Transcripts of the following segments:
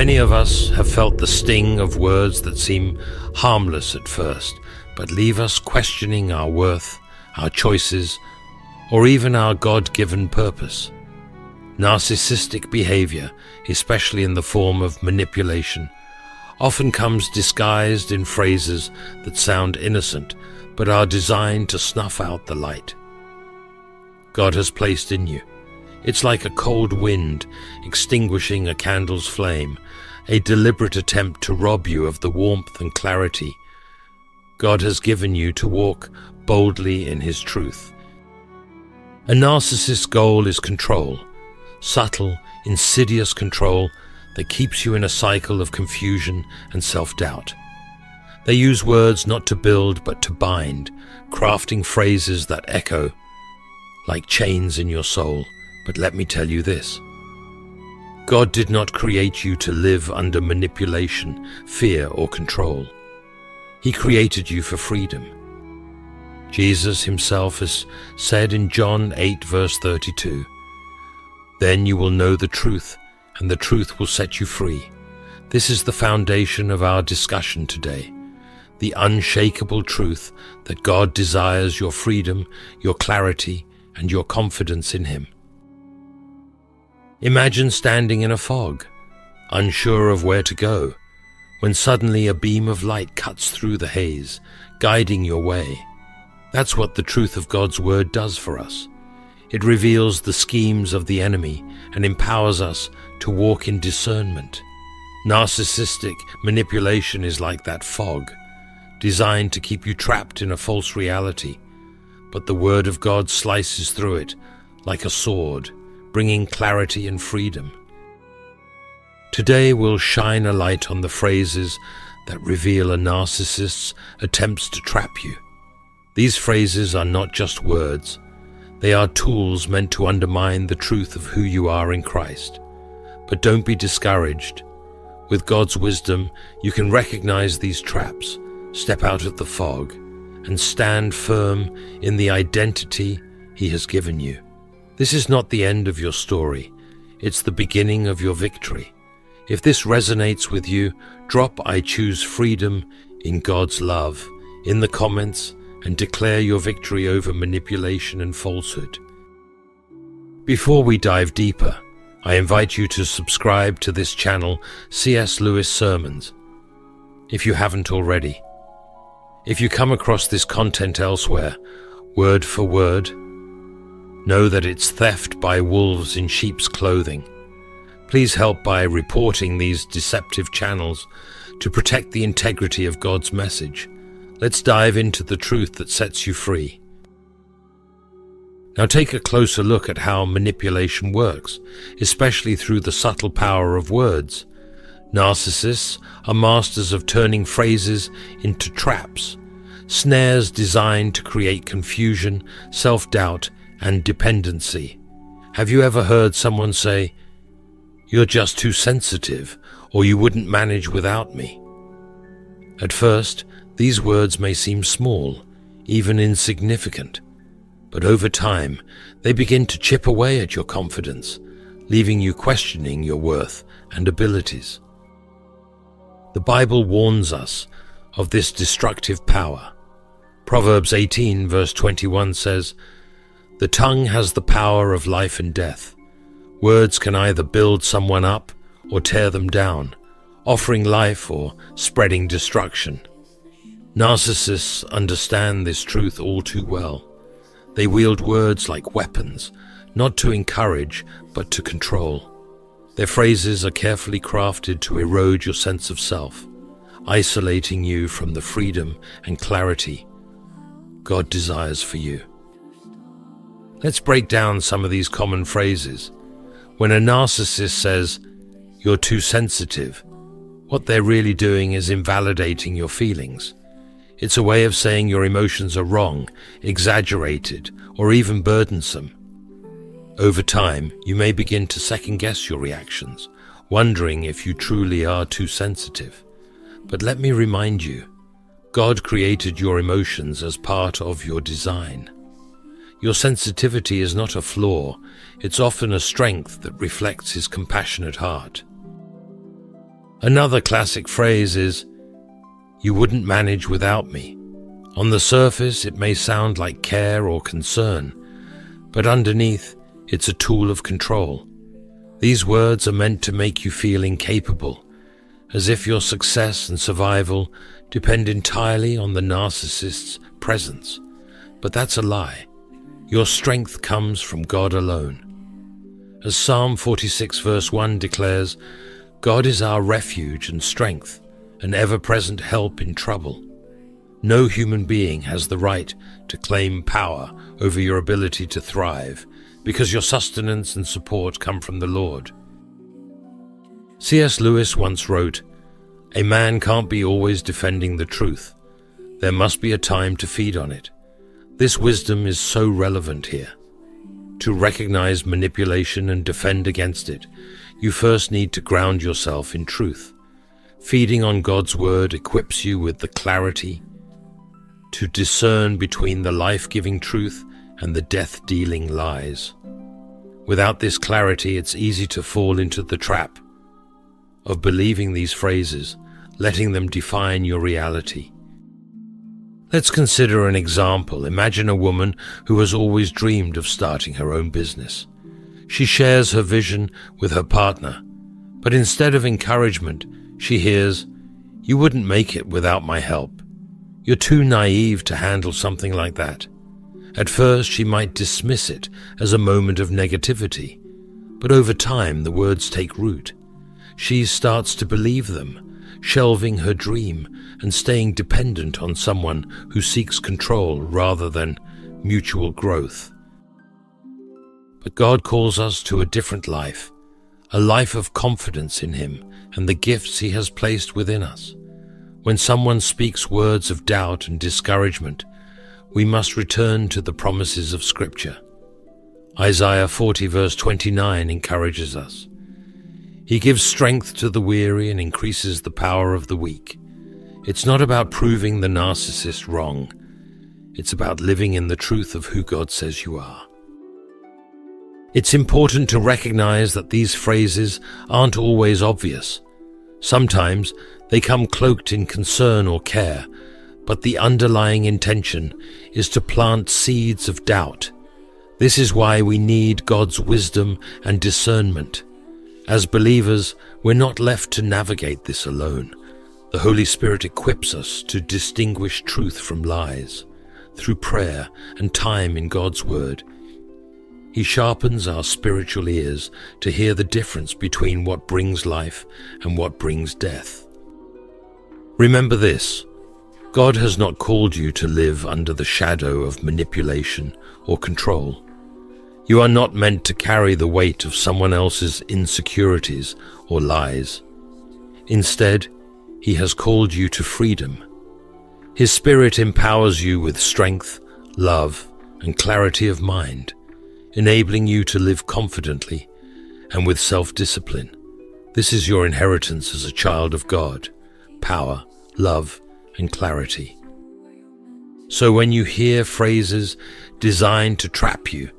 Many of us have felt the sting of words that seem harmless at first, but leave us questioning our worth, our choices, or even our God-given purpose. Narcissistic behavior, especially in the form of manipulation, often comes disguised in phrases that sound innocent, but are designed to snuff out the light God has placed in you. It's like a cold wind extinguishing a candle's flame, a deliberate attempt to rob you of the warmth and clarity God has given you to walk boldly in His truth. A narcissist's goal is control, subtle, insidious control that keeps you in a cycle of confusion and self-doubt. They use words not to build but to bind, crafting phrases that echo like chains in your soul. But let me tell you this: God did not create you to live under manipulation, fear, or control. He created you for freedom. Jesus Himself has said in John 8 verse 32, "Then you will know the truth, and the truth will set you free." This is the foundation of our discussion today, the unshakable truth that God desires your freedom, your clarity, and your confidence in Him. Imagine standing in a fog, unsure of where to go, when suddenly a beam of light cuts through the haze, guiding your way. That's what the truth of God's Word does for us. It reveals the schemes of the enemy and empowers us to walk in discernment. Narcissistic manipulation is like that fog, designed to keep you trapped in a false reality, but the Word of God slices through it like a sword, bringing clarity and freedom. Today we'll shine a light on the phrases that reveal a narcissist's attempts to trap you. These phrases are not just words. They are tools meant to undermine the truth of who you are in Christ. But don't be discouraged. With God's wisdom, you can recognize these traps, step out of the fog, and stand firm in the identity He has given you. This is not the end of your story. It's the beginning of your victory. If this resonates with you, drop "I choose freedom" in God's love in the comments and declare your victory over manipulation and falsehood. Before we dive deeper, I invite you to subscribe to this channel, C.S. Lewis Sermons, if you haven't already. If you come across this content elsewhere, word for word, know that it's theft by wolves in sheep's clothing. Please help by reporting these deceptive channels to protect the integrity of God's message. Let's dive into the truth that sets you free. Now take a closer look at how manipulation works, especially through the subtle power of words. Narcissists are masters of turning phrases into traps, snares designed to create confusion, self-doubt, and dependency. Have you ever heard someone say, "You're just too sensitive," or "You wouldn't manage without me"? At first, these words may seem small, even insignificant, but over time, they begin to chip away at your confidence, leaving you questioning your worth and abilities. The Bible warns us of this destructive power. Proverbs 18 verse 21 says, "The tongue has the power of life and death. Words can either build someone up or tear them down, offering life or spreading destruction." Narcissists understand this truth all too well. They wield words like weapons, not to encourage, but to control. Their phrases are carefully crafted to erode your sense of self, isolating you from the freedom and clarity God desires for you. Let's break down some of these common phrases. When a narcissist says, "You're too sensitive," what they're really doing is invalidating your feelings. It's a way of saying your emotions are wrong, exaggerated, or even burdensome. Over time, you may begin to second-guess your reactions, wondering if you truly are too sensitive. But let me remind you, God created your emotions as part of your design. Your sensitivity is not a flaw, it's often a strength that reflects His compassionate heart. Another classic phrase is, "You wouldn't manage without me." On the surface, it may sound like care or concern, but underneath, it's a tool of control. These words are meant to make you feel incapable, as if your success and survival depend entirely on the narcissist's presence. But that's a lie. Your strength comes from God alone. As Psalm 46 verse 1 declares, God is our refuge and strength, an ever-present help in trouble. No human being has the right to claim power over your ability to thrive, because your sustenance and support come from the Lord. C.S. Lewis once wrote, "A man can't be always defending the truth. There must be a time to feed on it." This wisdom is so relevant here. To recognize manipulation and defend against it, you first need to ground yourself in truth. Feeding on God's word equips you with the clarity to discern between the life-giving truth and the death-dealing lies. Without this clarity, it's easy to fall into the trap of believing these phrases, letting them define your reality. Let's consider an example. Imagine a woman who has always dreamed of starting her own business. She shares her vision with her partner, but instead of encouragement, she hears, "You wouldn't make it without my help. You're too naive to handle something like that." At first, she might dismiss it as a moment of negativity, but over time, the words take root. She starts to believe them, shelving her dream and staying dependent on someone who seeks control rather than mutual growth. But God calls us to a different life, a life of confidence in Him and the gifts He has placed within us. When someone speaks words of doubt and discouragement, we must return to the promises of Scripture. Isaiah 40 verse 29 encourages us. He gives strength to the weary and increases the power of the weak. It's not about proving the narcissist wrong. It's about living in the truth of who God says you are. It's important to recognize that these phrases aren't always obvious. Sometimes they come cloaked in concern or care, but the underlying intention is to plant seeds of doubt. This is why we need God's wisdom and discernment. As believers, we're not left to navigate this alone. The Holy Spirit equips us to distinguish truth from lies. Through prayer and time in God's Word, He sharpens our spiritual ears to hear the difference between what brings life and what brings death. Remember this: God has not called you to live under the shadow of manipulation or control. You are not meant to carry the weight of someone else's insecurities or lies. Instead, He has called you to freedom. His Spirit empowers you with strength, love, and clarity of mind, enabling you to live confidently and with self-discipline. This is your inheritance as a child of God: power, love, and clarity. So when you hear phrases designed to trap you,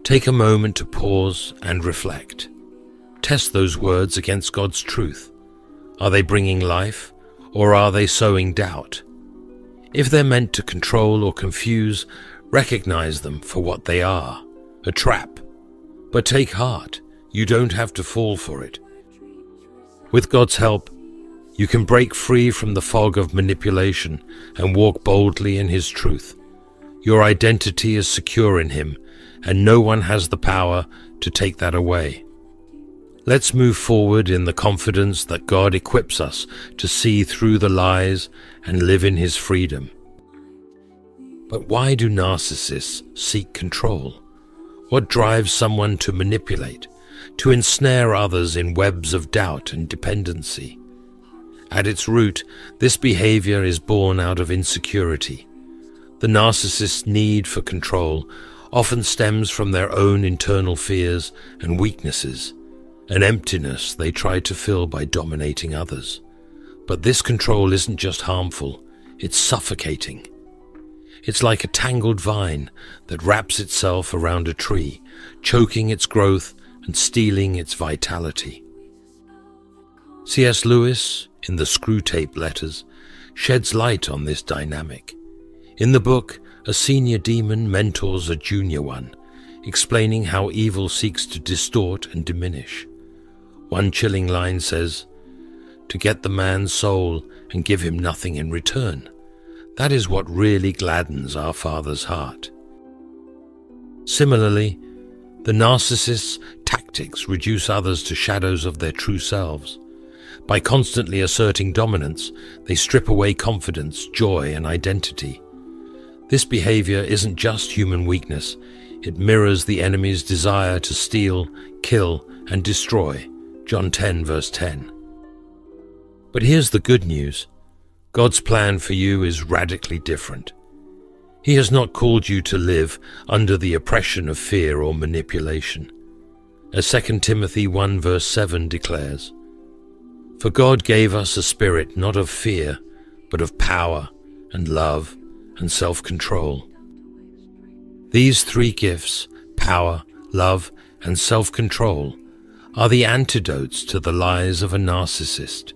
take a moment to pause and reflect. Test those words against God's truth. Are they bringing life, or are they sowing doubt? If they're meant to control or confuse, recognize them for what they are: a trap. But take heart, you don't have to fall for it. With God's help, you can break free from the fog of manipulation and walk boldly in His truth. Your identity is secure in Him, and no one has the power to take that away. Let's move forward in the confidence that God equips us to see through the lies and live in His freedom. But why do narcissists seek control? What drives someone to manipulate, to ensnare others in webs of doubt and dependency? At its root, this behavior is born out of insecurity. The narcissist's need for control often stems from their own internal fears and weaknesses, an emptiness they try to fill by dominating others. But this control isn't just harmful, it's suffocating. It's like a tangled vine that wraps itself around a tree, choking its growth and stealing its vitality. C.S. Lewis, in the Screwtape Letters, sheds light on this dynamic. In the book, a senior demon mentors a junior one, explaining how evil seeks to distort and diminish. One chilling line says, "To get the man's soul and give him nothing in return. That is what really gladdens our Father's heart." Similarly, the narcissist's tactics reduce others to shadows of their true selves. By constantly asserting dominance, they strip away confidence, joy, and identity. This behavior isn't just human weakness, it mirrors the enemy's desire to steal, kill, and destroy. John 10, verse 10. But here's the good news. God's plan for you is radically different. He has not called you to live under the oppression of fear or manipulation. As 2 Timothy 1 verse 7 declares, "For God gave us a spirit not of fear, but of power and love and self-control." These three gifts, power, love, and self-control, are the antidotes to the lies of a narcissist.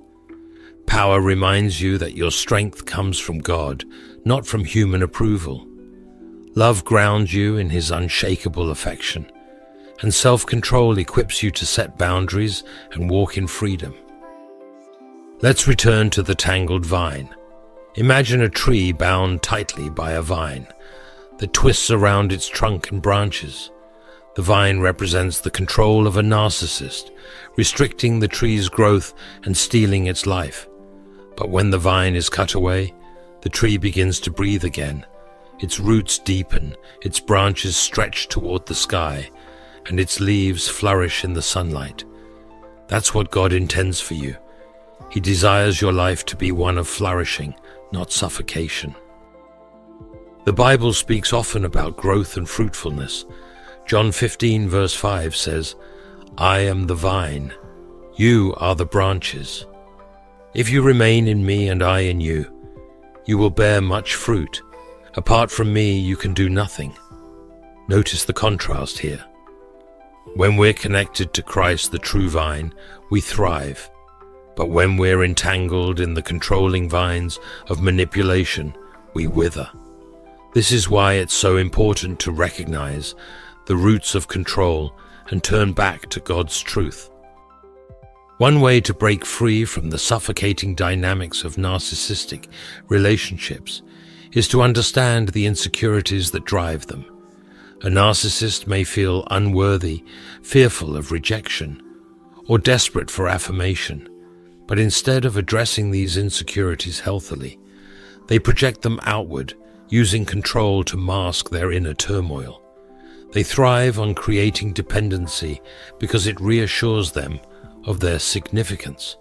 Power reminds you that your strength comes from God, not from human approval. Love grounds you in His unshakable affection, and self-control equips you to set boundaries and walk in freedom. Let's return to the tangled vine. Imagine a tree bound tightly by a vine that twists around its trunk and branches. The vine represents the control of a narcissist, restricting the tree's growth and stealing its life. But when the vine is cut away, the tree begins to breathe again. Its roots deepen, its branches stretch toward the sky, and its leaves flourish in the sunlight. That's what God intends for you. He desires your life to be one of flourishing, not suffocation. The Bible speaks often about growth and fruitfulness. John 15 verse 5 says, "I am the vine, you are the branches. If you remain in me and I in you, you will bear much fruit. Apart from me, you can do nothing." Notice the contrast here. When we're connected to Christ, the true vine, we thrive. But when we're entangled in the controlling vines of manipulation, we wither. This is why it's so important to recognize the roots of control and turn back to God's truth. One way to break free from the suffocating dynamics of narcissistic relationships is to understand the insecurities that drive them. A narcissist may feel unworthy, fearful of rejection, or desperate for affirmation, but instead of addressing these insecurities healthily, they project them outward, using control to mask their inner turmoil. They thrive on creating dependency because it reassures them of their significance.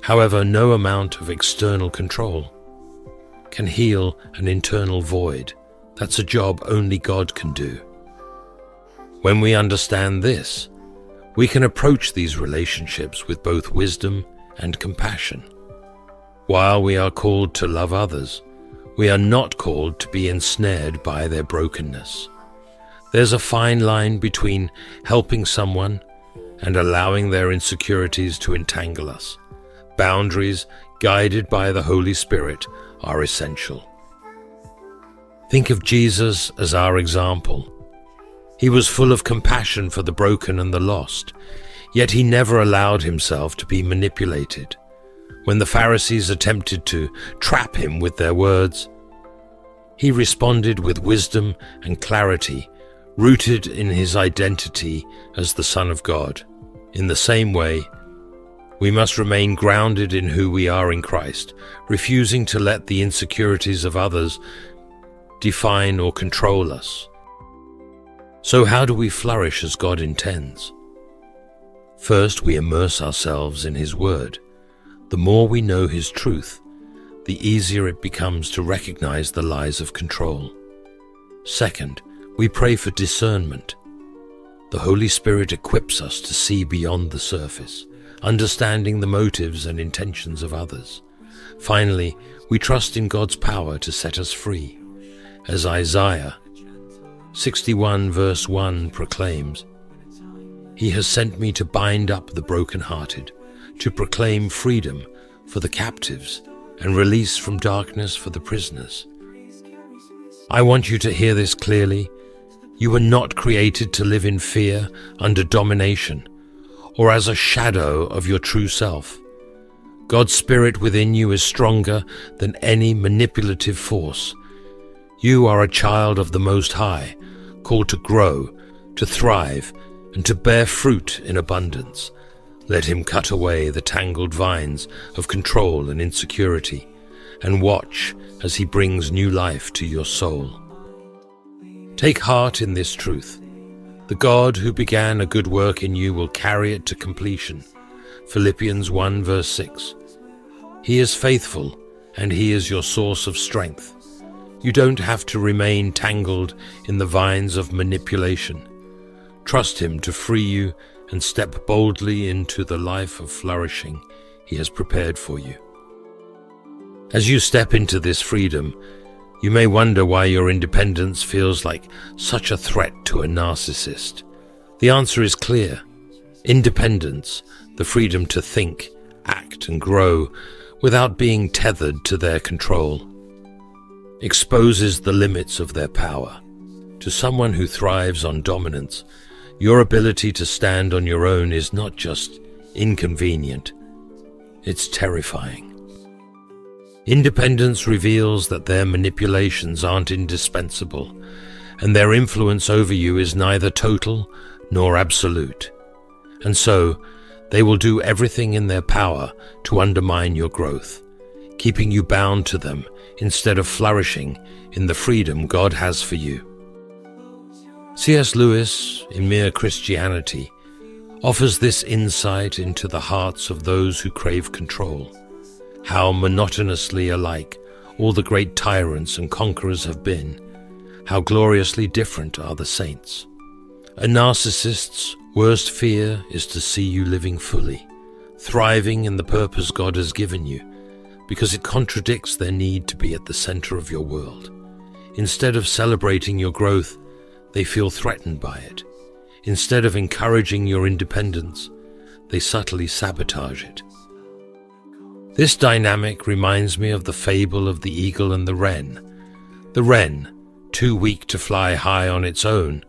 However, no amount of external control can heal an internal void. That's a job only God can do. When we understand this, we can approach these relationships with both wisdom and compassion. While we are called to love others, we are not called to be ensnared by their brokenness. There's a fine line between helping someone and allowing their insecurities to entangle us. Boundaries, guided by the Holy Spirit, are essential. Think of Jesus as our example. He was full of compassion for the broken and the lost, yet he never allowed himself to be manipulated. When the Pharisees attempted to trap him with their words, he responded with wisdom and clarity, rooted in his identity as the Son of God. In the same way, we must remain grounded in who we are in Christ, refusing to let the insecurities of others define or control us. So how do we flourish as God intends? First, we immerse ourselves in His Word. The more we know His truth, the easier it becomes to recognize the lies of control. Second, we pray for discernment. The Holy Spirit equips us to see beyond the surface, understanding the motives and intentions of others. Finally, we trust in God's power to set us free. As Isaiah 61 verse 1 proclaims, "He has sent me to bind up the brokenhearted, to proclaim freedom for the captives and release from darkness for the prisoners. I want you to hear this clearly. You were not created to live in fear, under domination, or as a shadow of your true self. God's Spirit within you is stronger than any manipulative force. You are a child of the Most High, called to grow, to thrive, and to bear fruit in abundance. Let Him cut away the tangled vines of control and insecurity, and watch as He brings new life to your soul. Take heart in this truth. The God who began a good work in you will carry it to completion. Philippians 1 verse 6. He is faithful, and He is your source of strength. You don't have to remain tangled in the vines of manipulation. Trust Him to free you and step boldly into the life of flourishing He has prepared for you. As you step into this freedom, you may wonder why your independence feels like such a threat to a narcissist. The answer is clear. Independence, the freedom to think, act, and grow without being tethered to their control, exposes the limits of their power. To someone who thrives on dominance, your ability to stand on your own is not just inconvenient, it's terrifying. Independence reveals that their manipulations aren't indispensable, and their influence over you is neither total nor absolute. And so, they will do everything in their power to undermine your growth, keeping you bound to them instead of flourishing in the freedom God has for you. C.S. Lewis, in Mere Christianity, offers this insight into the hearts of those who crave control. How monotonously alike all the great tyrants and conquerors have been, how gloriously different are the saints. A narcissist's worst fear is to see you living fully, thriving in the purpose God has given you, because it contradicts their need to be at the center of your world. Instead of celebrating your growth, they feel threatened by it. Instead of encouraging your independence, they subtly sabotage it. This dynamic reminds me of the fable of the eagle and the wren. The wren, too weak to fly high on its own,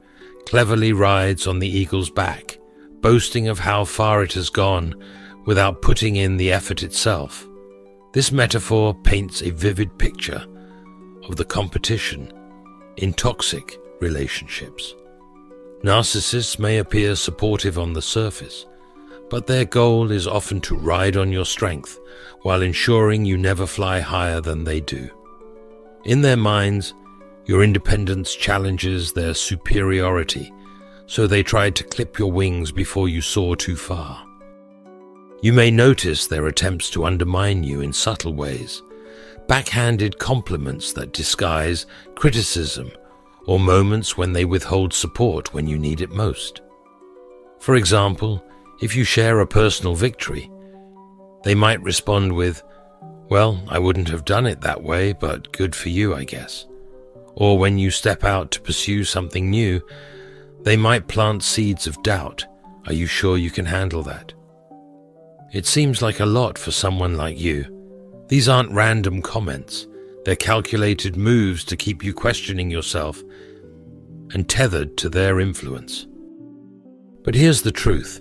cleverly rides on the eagle's back, boasting of how far it has gone without putting in the effort itself. This metaphor paints a vivid picture of the competition in toxic relationships. Narcissists may appear supportive on the surface, but their goal is often to ride on your strength while ensuring you never fly higher than they do. In their minds, your independence challenges their superiority, so they try to clip your wings before you soar too far. You may notice their attempts to undermine you in subtle ways, backhanded compliments that disguise criticism, or moments when they withhold support when you need it most. For example, if you share a personal victory, they might respond with, "Well, I wouldn't have done it that way, but good for you, I guess." Or when you step out to pursue something new, they might plant seeds of doubt. "Are you sure you can handle that?" It seems like a lot for someone like you. These aren't random comments. They're calculated moves to keep you questioning yourself and tethered to their influence. But here's the truth.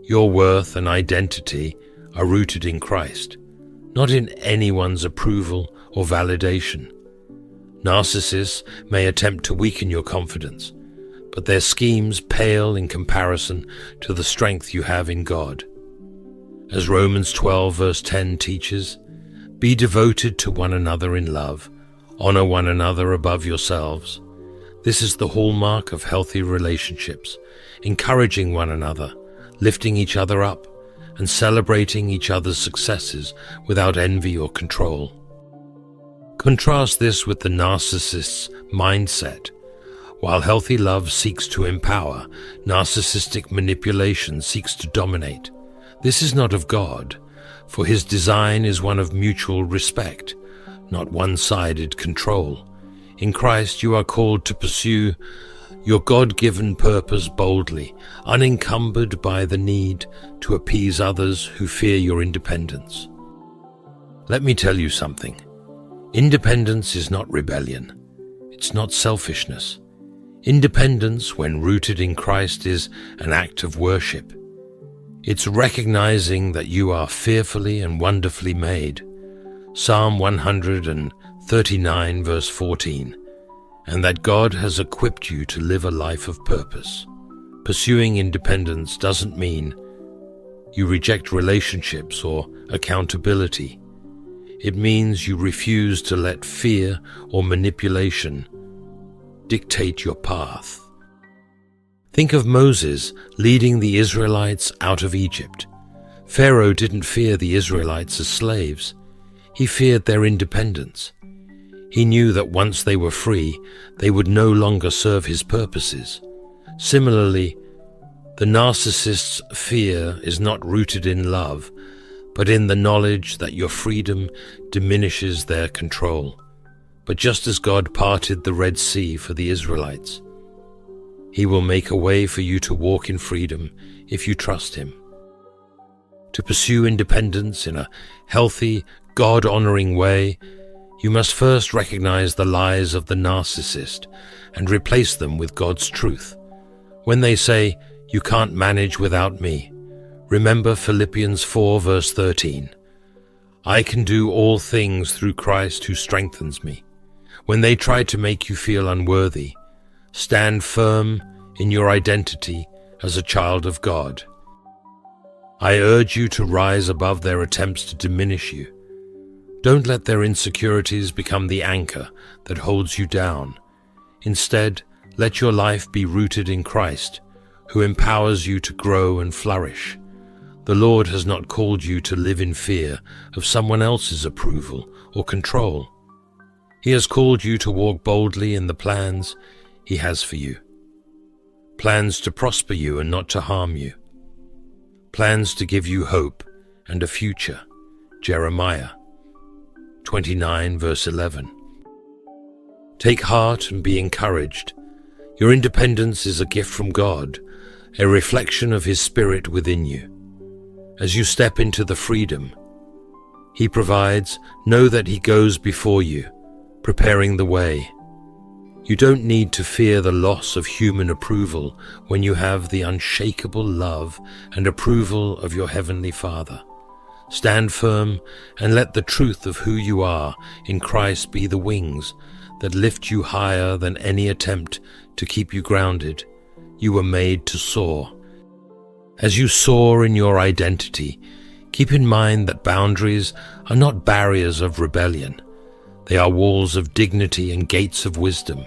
Your worth and identity are rooted in Christ, not in anyone's approval or validation. Narcissists may attempt to weaken your confidence, but their schemes pale in comparison to the strength you have in God. As Romans 12 verse 10 teaches, "Be devoted to one another in love, honor one another above yourselves." This is the hallmark of healthy relationships, encouraging one another, lifting each other up, and celebrating each other's successes without envy or control. Contrast this with the narcissist's mindset. While healthy love seeks to empower, narcissistic manipulation seeks to dominate. This is not of God, for His design is one of mutual respect, not one-sided control. In Christ you are called to pursue your God-given purpose boldly, unencumbered by the need to appease others who fear your independence. Let me tell you something. Independence is not rebellion. It's not selfishness. Independence, when rooted in Christ, is an act of worship. It's recognizing that you are fearfully and wonderfully made. Psalm 139, verse 14. And that God has equipped you to live a life of purpose. Pursuing independence doesn't mean you reject relationships or accountability. It means you refuse to let fear or manipulation dictate your path. Think of Moses leading the Israelites out of Egypt. Pharaoh didn't fear the Israelites as slaves. He feared their independence. He knew that once they were free, they would no longer serve his purposes. Similarly, the narcissist's fear is not rooted in love, but in the knowledge that your freedom diminishes their control. But just as God parted the Red Sea for the Israelites, He will make a way for you to walk in freedom if you trust Him. To pursue independence in a healthy, God-honoring way, you must first recognize the lies of the narcissist and replace them with God's truth. When they say, "You can't manage without me," remember Philippians 4 verse 13. I can do all things through Christ who strengthens me. When they try to make you feel unworthy, stand firm in your identity as a child of God. I urge you to rise above their attempts to diminish you. Don't let their insecurities become the anchor that holds you down. Instead, let your life be rooted in Christ, who empowers you to grow and flourish. The Lord has not called you to live in fear of someone else's approval or control. He has called you to walk boldly in the plans He has for you. Plans to prosper you and not to harm you. Plans to give you hope and a future. Jeremiah 29 verse 11. Take heart and be encouraged. Your independence is a gift from God, a reflection of His Spirit within you. As you step into the freedom He provides, know that He goes before you, preparing the way. You don't need to fear the loss of human approval when you have the unshakable love and approval of your Heavenly Father. Stand firm and let the truth of who you are in Christ be the wings that lift you higher than any attempt to keep you grounded. You were made to soar. As you soar in your identity, keep in mind that boundaries are not barriers of rebellion. They are walls of dignity and gates of wisdom.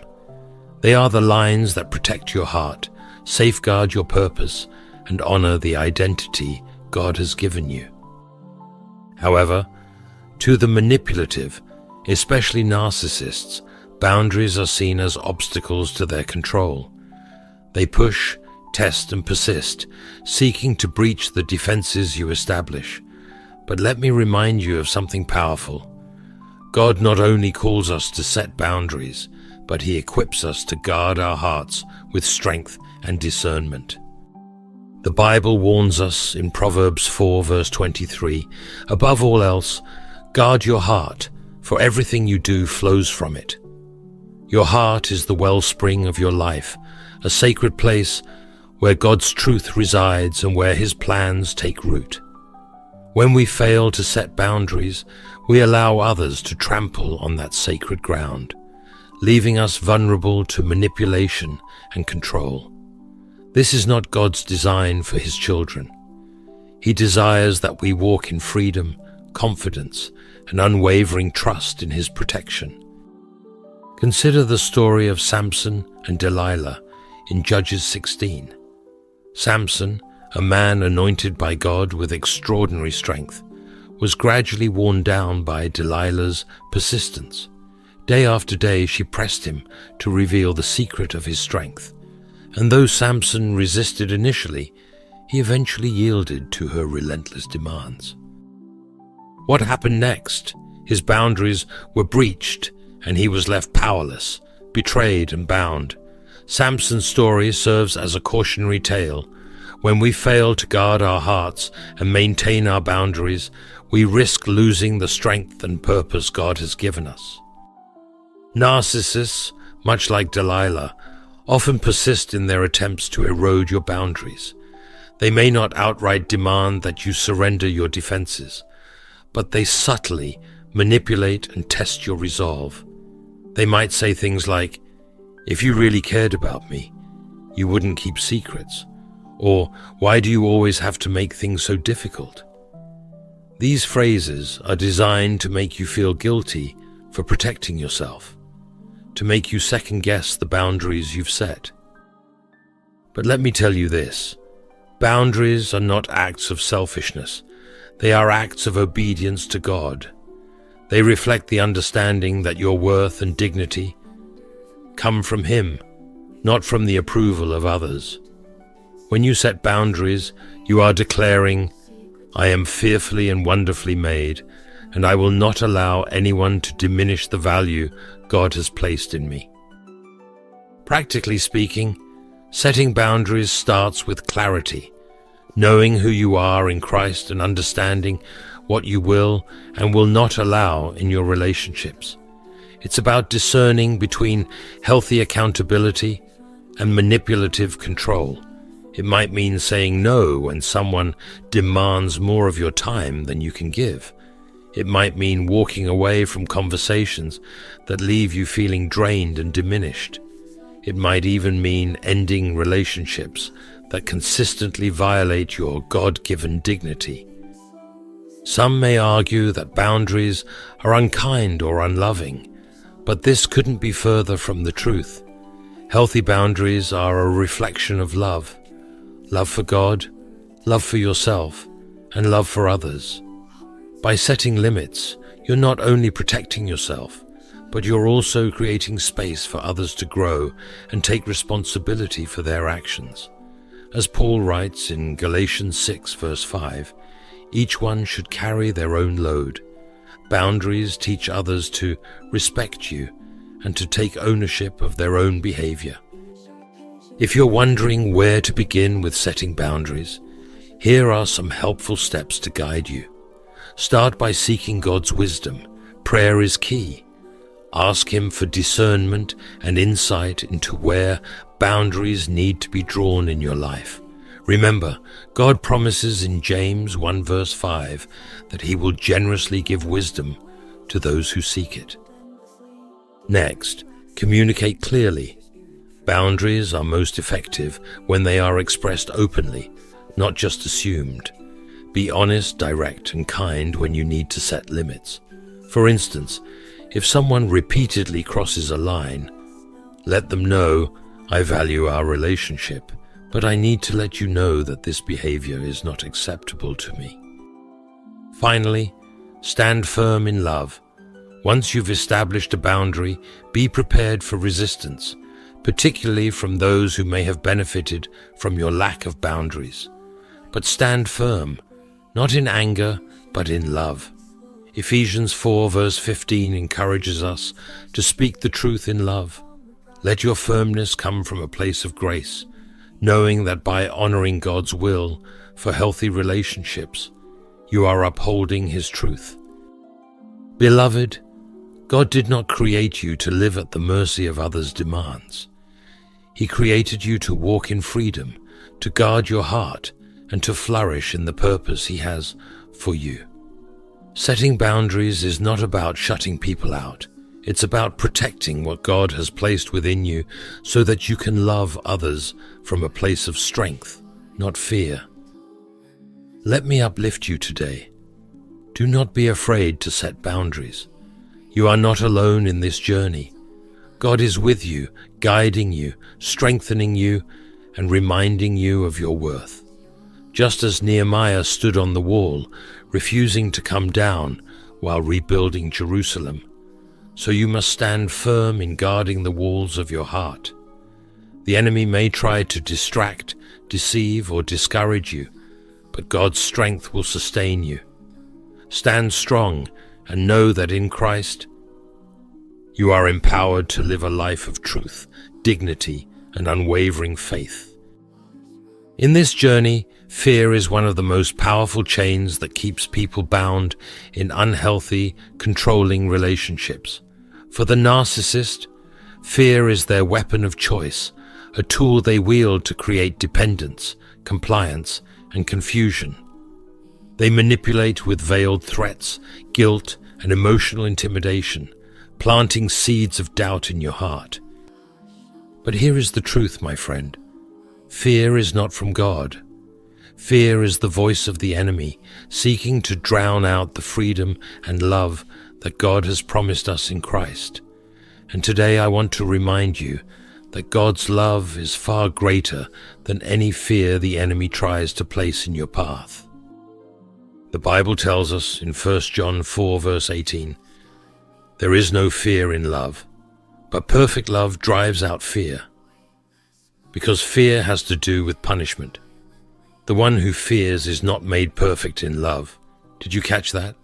They are the lines that protect your heart, safeguard your purpose, and honor the identity God has given you. However, to the manipulative, especially narcissists, boundaries are seen as obstacles to their control. They push, test, and persist, seeking to breach the defenses you establish. But let me remind you of something powerful. God not only calls us to set boundaries, but He equips us to guard our hearts with strength and discernment. The Bible warns us in Proverbs 4 verse 23, above all else, guard your heart, for everything you do flows from it. Your heart is the wellspring of your life, a sacred place where God's truth resides and where His plans take root. When we fail to set boundaries, we allow others to trample on that sacred ground, leaving us vulnerable to manipulation and control. This is not God's design for His children. He desires that we walk in freedom, confidence, and unwavering trust in His protection. Consider the story of Samson and Delilah in Judges 16. Samson, a man anointed by God with extraordinary strength, was gradually worn down by Delilah's persistence. Day after day she pressed him to reveal the secret of his strength. And though Samson resisted initially, he eventually yielded to her relentless demands. What happened next? His boundaries were breached, and he was left powerless, betrayed and bound. Samson's story serves as a cautionary tale. When we fail to guard our hearts and maintain our boundaries, we risk losing the strength and purpose God has given us. Narcissists, much like Delilah, often persist in their attempts to erode your boundaries. They may not outright demand that you surrender your defenses, but they subtly manipulate and test your resolve. They might say things like, "If you really cared about me, you wouldn't keep secrets," or "Why do you always have to make things so difficult?" These phrases are designed to make you feel guilty for protecting yourself, to make you second-guess the boundaries you've set. But let me tell you this, boundaries are not acts of selfishness. They are acts of obedience to God. They reflect the understanding that your worth and dignity come from Him, not from the approval of others. When you set boundaries, you are declaring, "I am fearfully and wonderfully made, and I will not allow anyone to diminish the value God has placed in me." Practically speaking, setting boundaries starts with clarity, knowing who you are in Christ and understanding what you will and will not allow in your relationships. It's about discerning between healthy accountability and manipulative control. It might mean saying no when someone demands more of your time than you can give. It might mean walking away from conversations that leave you feeling drained and diminished. It might even mean ending relationships that consistently violate your God-given dignity. Some may argue that boundaries are unkind or unloving, but this couldn't be further from the truth. Healthy boundaries are a reflection of love. Love for God, love for yourself, and love for others. By setting limits, you're not only protecting yourself, but you're also creating space for others to grow and take responsibility for their actions. As Paul writes in Galatians 6 verse 5, each one should carry their own load. Boundaries teach others to respect you and to take ownership of their own behavior. If you're wondering where to begin with setting boundaries, here are some helpful steps to guide you. Start by seeking God's wisdom. Prayer is key. Ask Him for discernment and insight into where boundaries need to be drawn in your life. Remember, God promises in James 1 verse 5 that He will generously give wisdom to those who seek it. Next, communicate clearly. Boundaries are most effective when they are expressed openly, not just assumed. Be honest, direct, and kind when you need to set limits. For instance, if someone repeatedly crosses a line, let them know, "I value our relationship, but I need to let you know that this behavior is not acceptable to me." Finally, stand firm in love. Once you've established a boundary, be prepared for resistance, particularly from those who may have benefited from your lack of boundaries. But stand firm, not in anger, but in love. Ephesians 4 verse 15 encourages us to speak the truth in love. Let your firmness come from a place of grace, knowing that by honoring God's will for healthy relationships, you are upholding His truth. Beloved, God did not create you to live at the mercy of others' demands. He created you to walk in freedom, to guard your heart, and to flourish in the purpose He has for you. Setting boundaries is not about shutting people out. It's about protecting what God has placed within you so that you can love others from a place of strength, not fear. Let me uplift you today. Do not be afraid to set boundaries. You are not alone in this journey. God is with you, guiding you, strengthening you, and reminding you of your worth. Just as Nehemiah stood on the wall, refusing to come down while rebuilding Jerusalem, so you must stand firm in guarding the walls of your heart. The enemy may try to distract, deceive, or discourage you, but God's strength will sustain you. Stand strong and know that in Christ, you are empowered to live a life of truth, dignity, and unwavering faith. In this journey, fear is one of the most powerful chains that keeps people bound in unhealthy, controlling relationships. For the narcissist, fear is their weapon of choice, a tool they wield to create dependence, compliance, and confusion. They manipulate with veiled threats, guilt, and emotional intimidation, planting seeds of doubt in your heart. But here is the truth, my friend. Fear is not from God. Fear is the voice of the enemy, seeking to drown out the freedom and love that God has promised us in Christ. And today I want to remind you that God's love is far greater than any fear the enemy tries to place in your path. The Bible tells us in 1 John 4 verse 18, "There is no fear in love, but perfect love drives out fear." Because fear has to do with punishment. The one who fears is not made perfect in love. Did you catch that?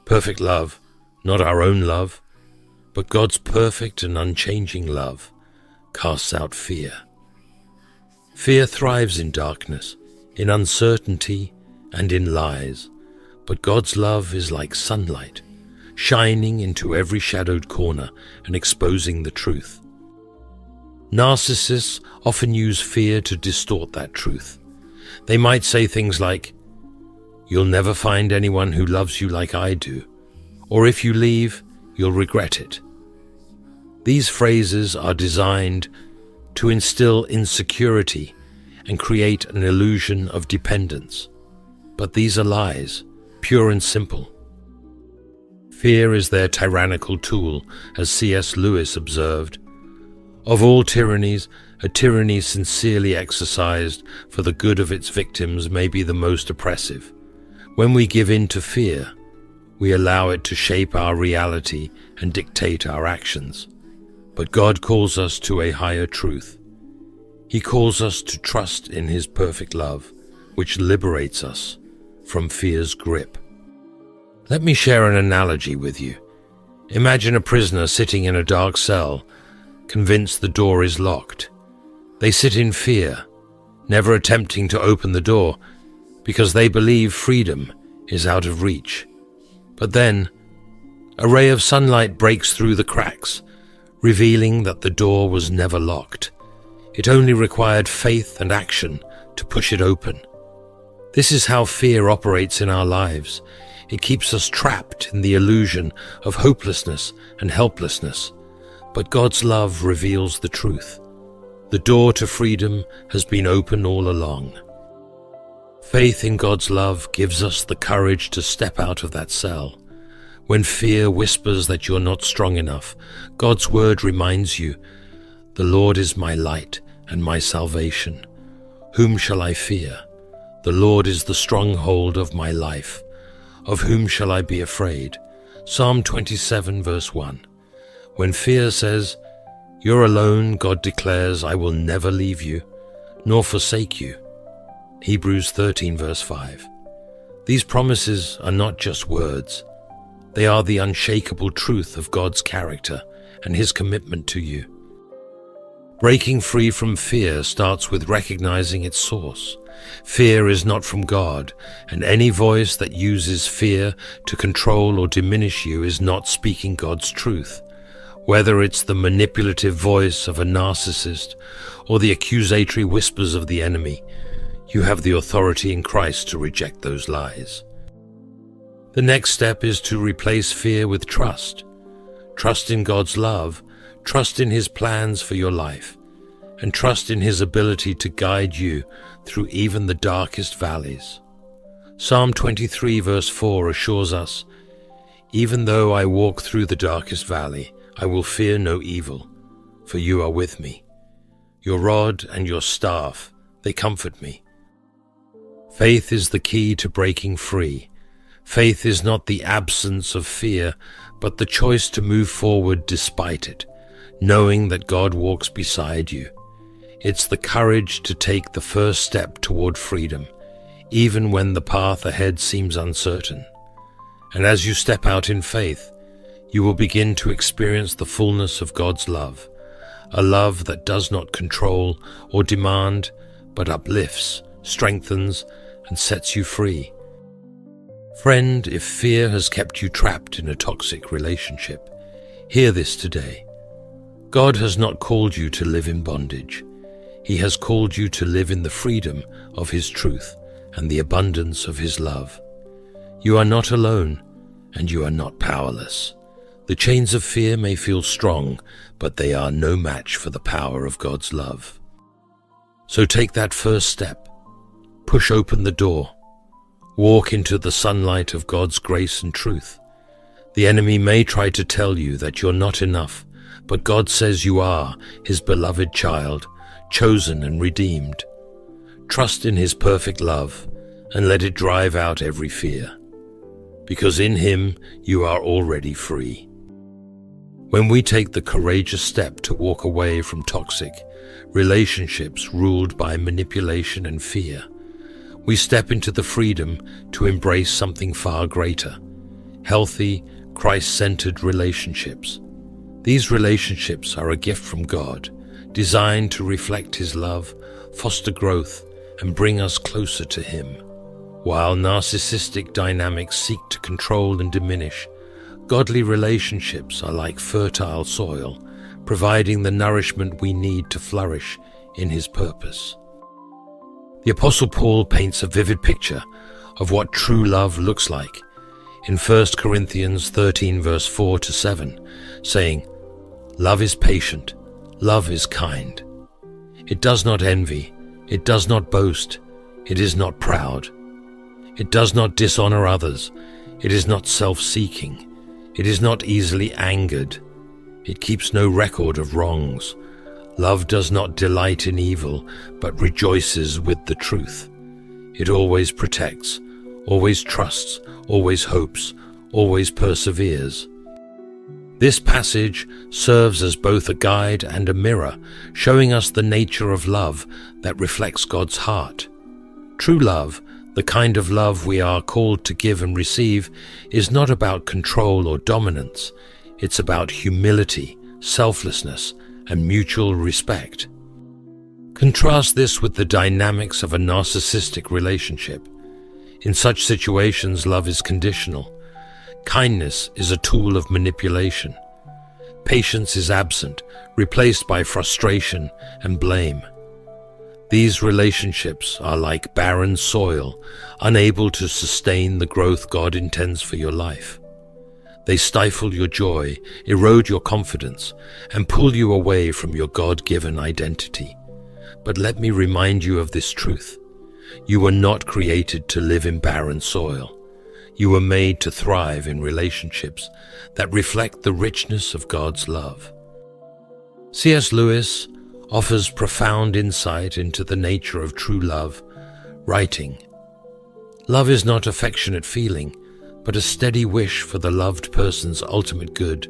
Perfect love, not our own love, but God's perfect and unchanging love casts out fear. Fear thrives in darkness, in uncertainty, and in lies, but God's love is like sunlight, shining into every shadowed corner and exposing the truth. Narcissists often use fear to distort that truth. They might say things like, "You'll never find anyone who loves you like I do," or "If you leave, you'll regret it." These phrases are designed to instill insecurity and create an illusion of dependence. But these are lies, pure and simple. Fear is their tyrannical tool, as C.S. Lewis observed. Of all tyrannies, a tyranny sincerely exercised for the good of its victims may be the most oppressive. When we give in to fear, we allow it to shape our reality and dictate our actions. But God calls us to a higher truth. He calls us to trust in His perfect love, which liberates us from fear's grip. Let me share an analogy with you. Imagine a prisoner sitting in a dark cell, convinced the door is locked. They sit in fear, never attempting to open the door, because they believe freedom is out of reach. But then, a ray of sunlight breaks through the cracks, revealing that the door was never locked. It only required faith and action to push it open. This is how fear operates in our lives. It keeps us trapped in the illusion of hopelessness and helplessness. But God's love reveals the truth. The door to freedom has been open all along. Faith in God's love gives us the courage to step out of that cell. When fear whispers that you're not strong enough, God's word reminds you, "The Lord is my light and my salvation. Whom shall I fear? The Lord is the stronghold of my life. Of whom shall I be afraid?" Psalm 27 verse 1. When fear says, "You're alone," God declares, "I will never leave you, nor forsake you." Hebrews 13 verse 5. These promises are not just words. They are the unshakable truth of God's character and His commitment to you. Breaking free from fear starts with recognizing its source. Fear is not from God, and any voice that uses fear to control or diminish you is not speaking God's truth. Whether it's the manipulative voice of a narcissist or the accusatory whispers of the enemy, you have the authority in Christ to reject those lies. The next step is to replace fear with trust. Trust in God's love, trust in His plans for your life, and trust in His ability to guide you through even the darkest valleys. Psalm 23 verse 4 assures us, "Even though I walk through the darkest valley, I will fear no evil, for you are with me. Your rod and your staff, they comfort me." Faith is the key to breaking free. Faith is not the absence of fear, but the choice to move forward despite it, knowing that God walks beside you. It's the courage to take the first step toward freedom, even when the path ahead seems uncertain. And as you step out in faith, you will begin to experience the fullness of God's love, a love that does not control or demand, but uplifts, strengthens, and sets you free. Friend, if fear has kept you trapped in a toxic relationship, hear this today. God has not called you to live in bondage. He has called you to live in the freedom of His truth and the abundance of His love. You are not alone, and you are not powerless. The chains of fear may feel strong, but they are no match for the power of God's love. So take that first step. Push open the door. Walk into the sunlight of God's grace and truth. The enemy may try to tell you that you're not enough, but God says you are His beloved child, chosen and redeemed. Trust in His perfect love and let it drive out every fear, because in Him you are already free. When we take the courageous step to walk away from toxic relationships ruled by manipulation and fear, we step into the freedom to embrace something far greater, healthy, Christ-centered relationships. These relationships are a gift from God, designed to reflect His love, foster growth, and bring us closer to Him. While narcissistic dynamics seek to control and diminish, godly relationships are like fertile soil, providing the nourishment we need to flourish in His purpose. The Apostle Paul paints a vivid picture of what true love looks like in 1 Corinthians 13 verse 4 to 7, saying, "Love is patient, love is kind. It does not envy, it does not boast, it is not proud. It does not dishonor others, it is not self-seeking, it is not easily angered, it keeps no record of wrongs. Love does not delight in evil, but rejoices with the truth. It always protects, always trusts, always hopes, always perseveres." This passage serves as both a guide and a mirror, showing us the nature of love that reflects God's heart. True love, the kind of love we are called to give and receive, is not about control or dominance. It's about humility, selflessness, and mutual respect. Contrast this with the dynamics of a narcissistic relationship. In such situations, love is conditional. Kindness is a tool of manipulation. Patience is absent, replaced by frustration and blame. These relationships are like barren soil, unable to sustain the growth God intends for your life. They stifle your joy, erode your confidence, and pull you away from your God-given identity. But let me remind you of this truth. You were not created to live in barren soil. You were made to thrive in relationships that reflect the richness of God's love. C.S. Lewis offers profound insight into the nature of true love, writing, "Love is not affectionate feeling, but a steady wish for the loved person's ultimate good,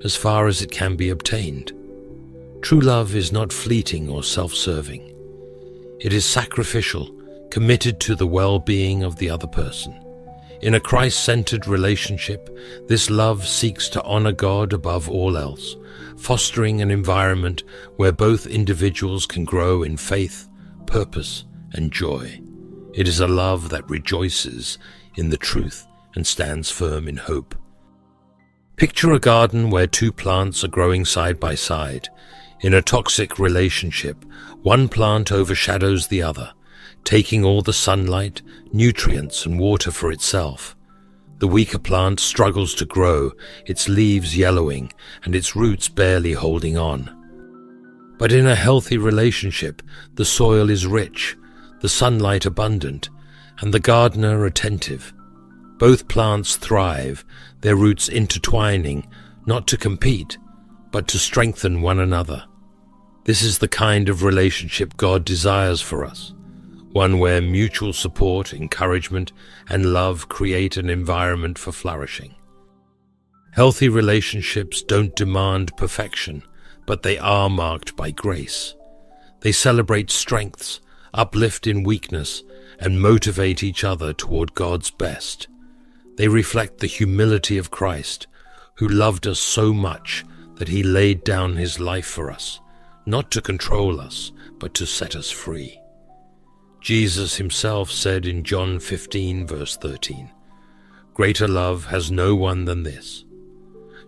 as far as it can be obtained. True love is not fleeting or self-serving. It is sacrificial, committed to the well-being of the other person. In a Christ-centered relationship, this love seeks to honor God above all else, fostering an environment where both individuals can grow in faith, purpose, and joy. It is a love that rejoices in the truth and stands firm in hope." Picture a garden where two plants are growing side by side. In a toxic relationship, one plant overshadows the other, taking all the sunlight, nutrients, and water for itself. The weaker plant struggles to grow, its leaves yellowing and its roots barely holding on. But in a healthy relationship, the soil is rich, the sunlight abundant, and the gardener attentive. Both plants thrive, their roots intertwining, not to compete, but to strengthen one another. This is the kind of relationship God desires for us, one where mutual support, encouragement, and love create an environment for flourishing. Healthy relationships don't demand perfection, but they are marked by grace. They celebrate strengths, uplift in weakness, and motivate each other toward God's best. They reflect the humility of Christ, who loved us so much that He laid down His life for us, not to control us, but to set us free. Jesus himself said in John 15, verse 13, "Greater love has no one than this,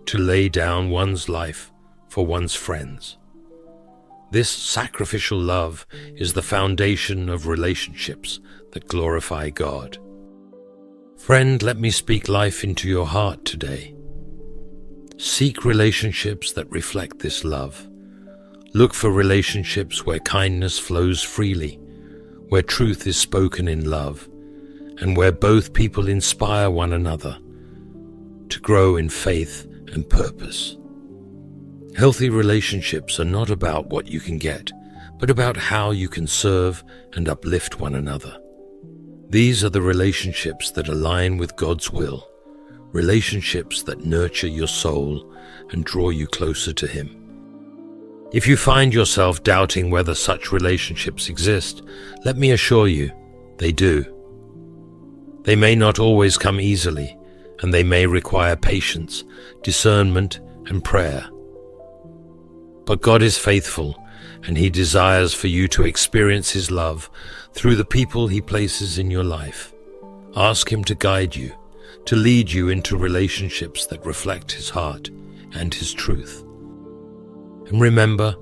to lay down one's life for one's friends." This sacrificial love is the foundation of relationships that glorify God. Friend, let me speak life into your heart today. Seek relationships that reflect this love. Look for relationships where kindness flows freely, where truth is spoken in love, and where both people inspire one another to grow in faith and purpose. Healthy relationships are not about what you can get, but about how you can serve and uplift one another. These are the relationships that align with God's will, relationships that nurture your soul and draw you closer to Him. If you find yourself doubting whether such relationships exist, let me assure you, they do. They may not always come easily, and they may require patience, discernment, and prayer. But God is faithful, and He desires for you to experience His love through the people He places in your life. Ask Him to guide you, to lead you into relationships that reflect His heart and His truth. And remember,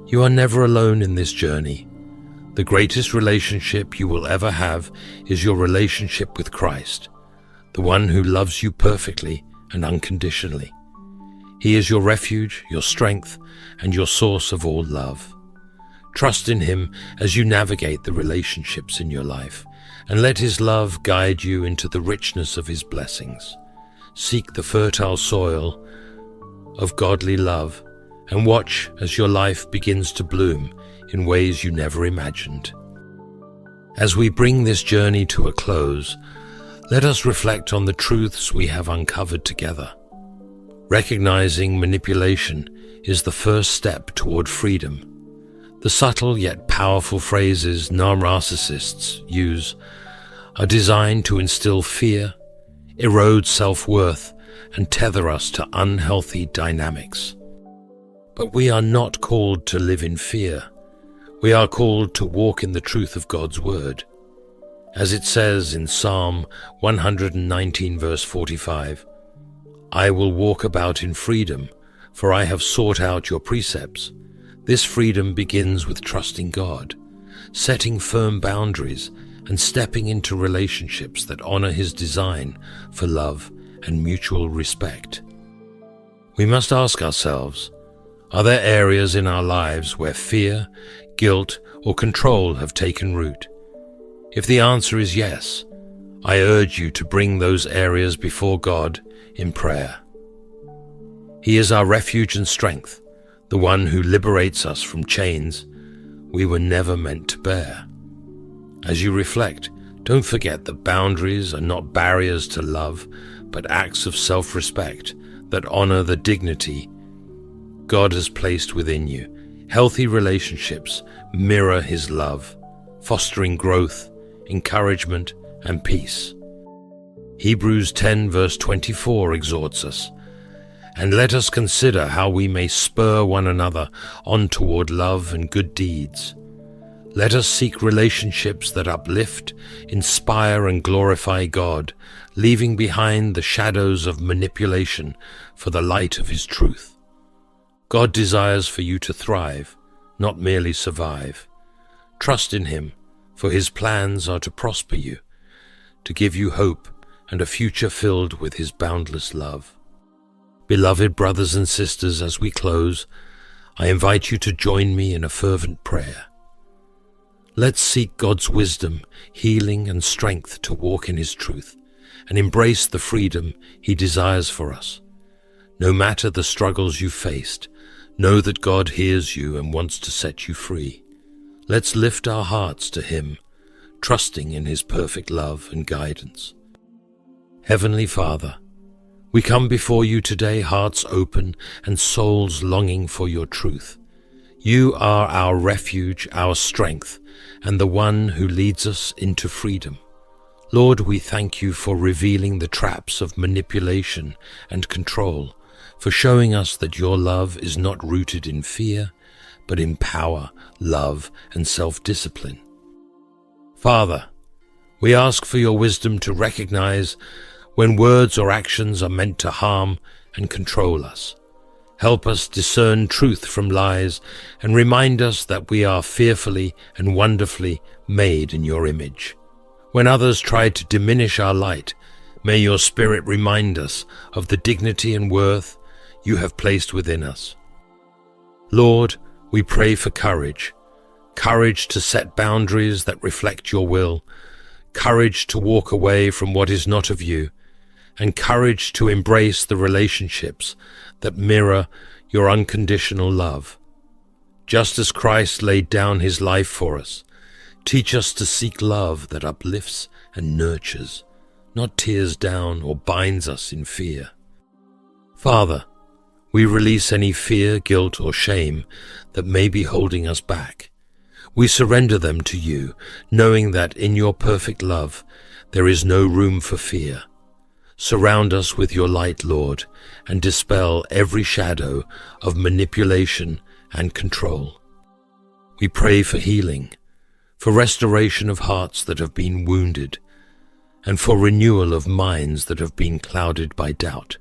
you are never alone in this journey. The greatest relationship you will ever have is your relationship with Christ, the one who loves you perfectly and unconditionally. He is your refuge, your strength, and your source of all love. Trust in Him as you navigate the relationships in your life, and let His love guide you into the richness of His blessings. Seek the fertile soil of godly love, and watch as your life begins to bloom in ways you never imagined. As we bring this journey to a close, let us reflect on the truths we have uncovered together. Recognizing manipulation is the first step toward freedom. The subtle yet powerful phrases narcissists use are designed to instill fear, erode self-worth, and tether us to unhealthy dynamics. But we are not called to live in fear. We are called to walk in the truth of God's word. As it says in Psalm 119, verse 45, "I will walk about in freedom, for I have sought out your precepts." This freedom begins with trusting God, setting firm boundaries, and stepping into relationships that honor His design for love and mutual respect. We must ask ourselves, are there areas in our lives where fear, guilt, or control have taken root? If the answer is yes, I urge you to bring those areas before God in prayer. He is our refuge and strength, the one who liberates us from chains we were never meant to bear. As you reflect, don't forget that boundaries are not barriers to love, but acts of self-respect that honor the dignity God has placed within you. Healthy relationships mirror His love, fostering growth, encouragement, and peace. Hebrews 10 verse 24 exhorts us, "And let us consider how we may spur one another on toward love and good deeds. Let us seek relationships that uplift, inspire, and glorify God, leaving behind the shadows of manipulation for the light of His truth." God desires for you to thrive, not merely survive. Trust in Him, for His plans are to prosper you, to give you hope and a future filled with His boundless love. Beloved brothers and sisters, as we close, I invite you to join me in a fervent prayer. Let's seek God's wisdom, healing, and strength to walk in His truth and embrace the freedom He desires for us. No matter the struggles you've faced, know that God hears you and wants to set you free. Let's lift our hearts to Him, trusting in His perfect love and guidance. Heavenly Father, we come before you today, hearts open and souls longing for your truth. You are our refuge, our strength, and the one who leads us into freedom. Lord, we thank you for revealing the traps of manipulation and control, for showing us that your love is not rooted in fear, but in power, love, and self-discipline. Father, we ask for your wisdom to recognize when words or actions are meant to harm and control us. Help us discern truth from lies and remind us that we are fearfully and wonderfully made in your image. When others try to diminish our light, may your Spirit remind us of the dignity and worth you have placed within us. Lord, we pray for courage to set boundaries that reflect your will, courage to walk away from what is not of you, and courage to embrace the relationships that mirror your unconditional love. Just as Christ laid down his life for us, teach us to seek love that uplifts and nurtures, not tears down or binds us in fear. Father, we release any fear, guilt, or shame that may be holding us back. We surrender them to you, knowing that in your perfect love there is no room for fear. Surround us with your light, Lord, and dispel every shadow of manipulation and control. We pray for healing, for restoration of hearts that have been wounded, and for renewal of minds that have been clouded by doubt.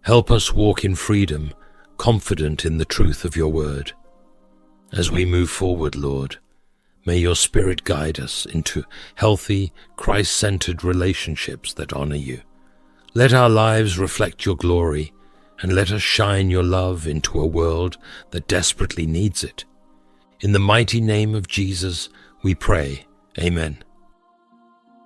Help us walk in freedom, confident in the truth of your word. As we move forward, Lord, may your Spirit guide us into healthy, Christ-centered relationships that honor you. Let our lives reflect your glory, and let us shine your love into a world that desperately needs it. In the mighty name of Jesus, we pray. Amen.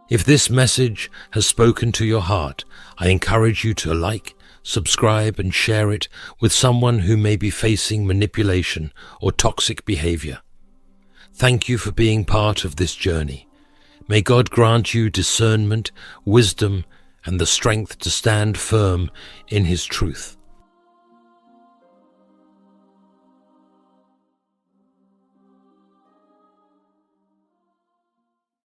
If this message has spoken to your heart, I encourage you to like, subscribe, and share it with someone who may be facing manipulation or toxic behavior. Thank you for being part of this journey. May God grant you discernment, wisdom, and the strength to stand firm in his truth.